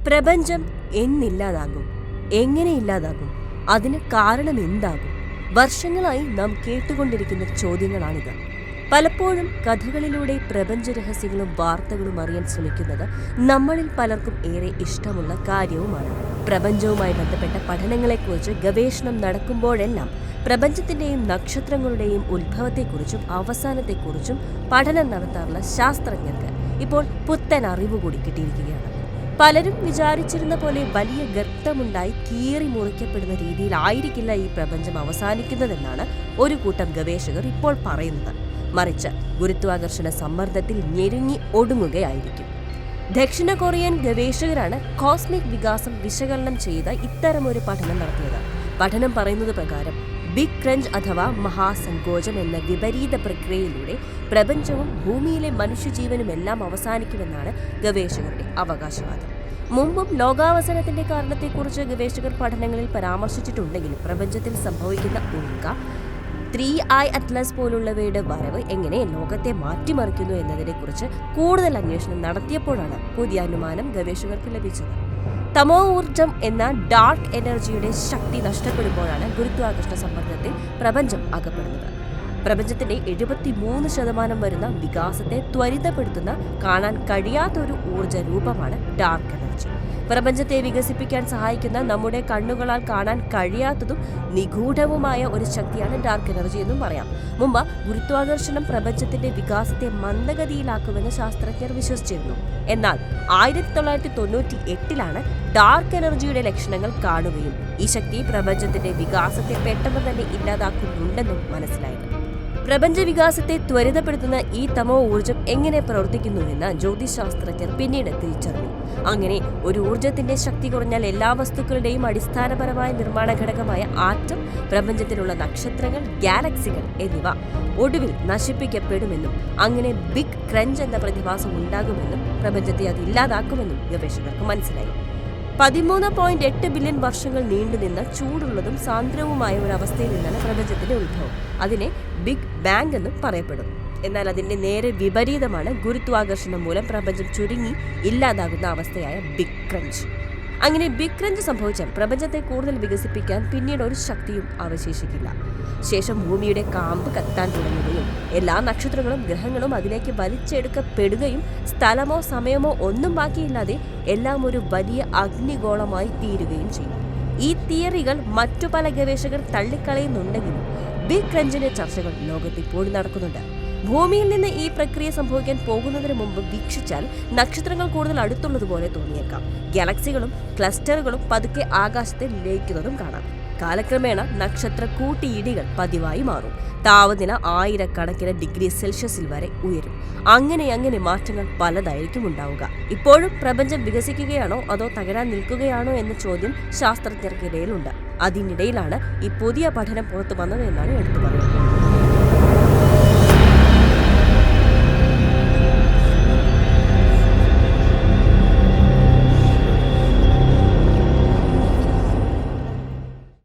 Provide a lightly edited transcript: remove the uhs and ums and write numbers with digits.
പ്രപഞ്ചം എന്നില്ലാതാകും, എങ്ങനെ ഇല്ലാതാകും, അതിന് കാരണം എന്താകും? വർഷങ്ങളായി നാം കേട്ടുകൊണ്ടിരിക്കുന്ന ചോദ്യങ്ങളാണിത്. പലപ്പോഴും കഥകളിലൂടെ പ്രപഞ്ച രഹസ്യങ്ങളും വാർത്തകളും അറിയാൻ ശ്രമിക്കുന്നത് നമ്മളിൽ പലർക്കും ഏറെ ഇഷ്ടമുള്ള കാര്യവുമാണ്. പ്രപഞ്ചവുമായി ബന്ധപ്പെട്ട പഠനങ്ങളെക്കുറിച്ച് ഗവേഷണം നടക്കുമ്പോഴെല്ലാം പ്രപഞ്ചത്തിന്റെയും നക്ഷത്രങ്ങളുടെയും ഉത്ഭവത്തെക്കുറിച്ചും അവസാനത്തെക്കുറിച്ചും പഠനം നടത്താറുള്ള ശാസ്ത്രജ്ഞർക്ക് ഇപ്പോൾ പുത്തൻ അറിവ് കൂടി കിട്ടിയിരിക്കുകയാണ്. പലരും വിചാരിച്ചിരുന്ന പോലെ വലിയ ഗർത്തമുണ്ടായി കീറി മുറിക്കപ്പെടുന്ന രീതിയിലായിരിക്കില്ല ഈ പ്രപഞ്ചം അവസാനിക്കുന്നതെന്നാണ് ഒരു കൂട്ടം ഗവേഷകർ ഇപ്പോൾ പറയുന്നത്. മറിച്ച് ഗുരുത്വാകർഷണ സമ്മർദ്ദത്തിൽ ഞെരുങ്ങി ഒടുങ്ങുകയായിരിക്കും. ദക്ഷിണ കൊറിയൻ ഗവേഷകരാണ് കോസ്മിക് വികാസം വിശകലനം ചെയ്ത ഇത്തരമൊരു പഠനം നടത്തിയത്. പഠനം പറയുന്നത് പ്രകാരം ബിഗ് ക്രഞ്ച് അഥവാ മഹാസങ്കോചം എന്ന വിപരീത പ്രക്രിയയിലൂടെ പ്രപഞ്ചവും ഭൂമിയിലെ മനുഷ്യജീവനുമെല്ലാം അവസാനിക്കുമെന്നാണ് ഗവേഷകരുടെ അവകാശവാദം. മുമ്പും ലോകാവസാനത്തിന്റെ കാരണത്തെക്കുറിച്ച് ഗവേഷകർ പഠനങ്ങളിൽ പരാമർശിച്ചിട്ടുണ്ടെങ്കിലും പ്രപഞ്ചത്തിൽ സംഭവിക്കുന്ന ഉൽക്ക, 3I അറ്റ്ലസ് പോലുള്ളവയുടെ വരവ് എങ്ങനെ ലോകത്തെ മാറ്റിമറിക്കുന്നു എന്നതിനെക്കുറിച്ച് കൂടുതൽ അന്വേഷണം നടത്തിയപ്പോഴാണ് പുതിയ അനുമാനം ഗവേഷകർക്ക് ലഭിച്ചത്. തമോ ഊർജം എന്ന ഡാർക്ക് എനർജിയുടെ ശക്തി നഷ്ടപ്പെടുമ്പോഴാണ് ഗുരുത്വാകർഷണ സമ്മർദ്ദത്തിൽ പ്രപഞ്ചം അകപ്പെടുന്നത്. പ്രപഞ്ചത്തിന്റെ 73% വരുന്ന വികാസത്തെ ത്വരിതപ്പെടുത്തുന്ന കാണാൻ കഴിയാത്തൊരു ഊർജ രൂപമാണ് ഡാർക്ക് എനർജി. പ്രപഞ്ചത്തെ വികസിപ്പിക്കാൻ സഹായിക്കുന്ന നമ്മുടെ കണ്ണുകളാൽ കാണാൻ കഴിയാത്തതും നിഗൂഢവുമായ ഒരു ശക്തിയാണ് ഡാർക്ക് എനർജി എന്നും പറയാം. മുമ്പ് ഗുരുത്വാകർഷണം പ്രപഞ്ചത്തിന്റെ വികാസത്തെ മന്ദഗതിയിലാക്കുമെന്ന് ശാസ്ത്രജ്ഞർ വിശ്വസിച്ചിരുന്നു. എന്നാൽ 1998 ഡാർക്ക് എനർജിയുടെ ലക്ഷണങ്ങൾ കാണുകയും ഈ ശക്തി പ്രപഞ്ചത്തിന്റെ വികാസത്തെ പെട്ടെന്ന് തന്നെ ഇല്ലാതാക്കുന്നുണ്ടെന്നും മനസ്സിലായത്. പ്രപഞ്ച വികാസത്തെ ത്വരിതപ്പെടുത്തുന്ന ഈ തമോ ഊർജം എങ്ങനെ പ്രവർത്തിക്കുന്നുവെന്ന് ജ്യോതിശാസ്ത്രജ്ഞർ പിന്നീട് തിരിച്ചറിഞ്ഞു. അങ്ങനെ ഒരു ഊർജത്തിന്റെ ശക്തി കുറഞ്ഞാൽ എല്ലാ വസ്തുക്കളുടെയും അടിസ്ഥാനപരമായ നിർമ്മാണ ഘടകമായ ആറ്റം, പ്രപഞ്ചത്തിലുള്ള നക്ഷത്രങ്ങൾ, ഗാലക്സികൾ എന്നിവ ഒടുവിൽ നശിപ്പിക്കപ്പെടുമെന്നും അങ്ങനെ ബിഗ് ക്രഞ്ച് എന്ന പ്രതിഭാസം ഉണ്ടാകുമെന്നും പ്രപഞ്ചത്തെ അത് ഇല്ലാതാക്കുമെന്നും ഗവേഷകർക്ക് മനസ്സിലായി. 13.8 ബില്യൺ വർഷങ്ങൾ നീണ്ടുനിന്ന ചൂടുള്ളതും സാന്ദ്രവുമായ ഒരു അവസ്ഥയിൽ നിന്നാണ് പ്രപഞ്ചത്തിന്റെ ഉത്ഭവം. അതിനെ ബിഗ് ബാങ് എന്നും പറയപ്പെടും. എന്നാൽ അതിന്റെ നേരെ വിപരീതമാണ് ഗുരുത്വാകർഷണം മൂലം പ്രപഞ്ചം ചുരുങ്ങി ഇല്ലാതാകുന്ന അവസ്ഥയായ ബിഗ് ക്രഞ്ച്. അങ്ങനെ ബിഗ് ക്രഞ്ച് സംഭവിച്ചാൽ പ്രപഞ്ചത്തെ കൂടുതൽ വികസിപ്പിക്കാൻ പിന്നീട് ഒരു ശക്തിയും അവശേഷിക്കില്ല. ശേഷം ഭൂമിയുടെ കാമ്പ് കത്താൻ തുടങ്ങുകയും എല്ലാ നക്ഷത്രങ്ങളും ഗ്രഹങ്ങളും അതിലേക്ക് വലിച്ചെടുക്കപ്പെടുകയും സ്ഥലമോ സമയമോ ഒന്നും ബാക്കിയില്ലാതെ എല്ലാം ഒരു വലിയ അഗ്നിഗോളമായി തീരുകയും ചെയ്യും. ഈ തിയറികൾ മറ്റു പല ഗവേഷകർ തള്ളിക്കളയുന്നുണ്ടെങ്കിലും ബിഗ് ക്രഞ്ചിന്റെ ചർച്ചകൾ ലോകത്തിപ്പോഴും നടക്കുന്നുണ്ട്. ഭൂമിയിൽ നിന്ന് ഈ പ്രക്രിയ സംഭവിക്കാൻ പോകുന്നതിന് മുമ്പ് വീക്ഷിച്ചാൽ നക്ഷത്രങ്ങൾ കൂടുതൽ അടുത്തുള്ളതുപോലെ തോന്നിയേക്കാം. ഗാലക്സികളും ക്ലസ്റ്ററുകളും പതുക്കെ ആകാശത്തെ ലയിക്കുന്നതും കാണാം. കാലക്രമേണ നക്ഷത്ര കൂട്ടിയിടികൾ പതിവായി മാറും. താപനില 1000 ഡിഗ്രി സെൽഷ്യസിൽ വരെ ഉയരും. അങ്ങനെ മാറ്റങ്ങൾ പലതായിരിക്കും ഉണ്ടാവുക. ഇപ്പോഴും പ്രപഞ്ചം വികസിക്കുകയാണോ അതോ തകരാൻ നിൽക്കുകയാണോ എന്ന ചോദ്യം ശാസ്ത്രജ്ഞർക്കിടയിലുണ്ട്. അതിനിടയിലാണ് ഈ പുതിയ പഠനം പുറത്തു വന്നത് എന്നാണ് എടുത്തു പറയുന്നത്.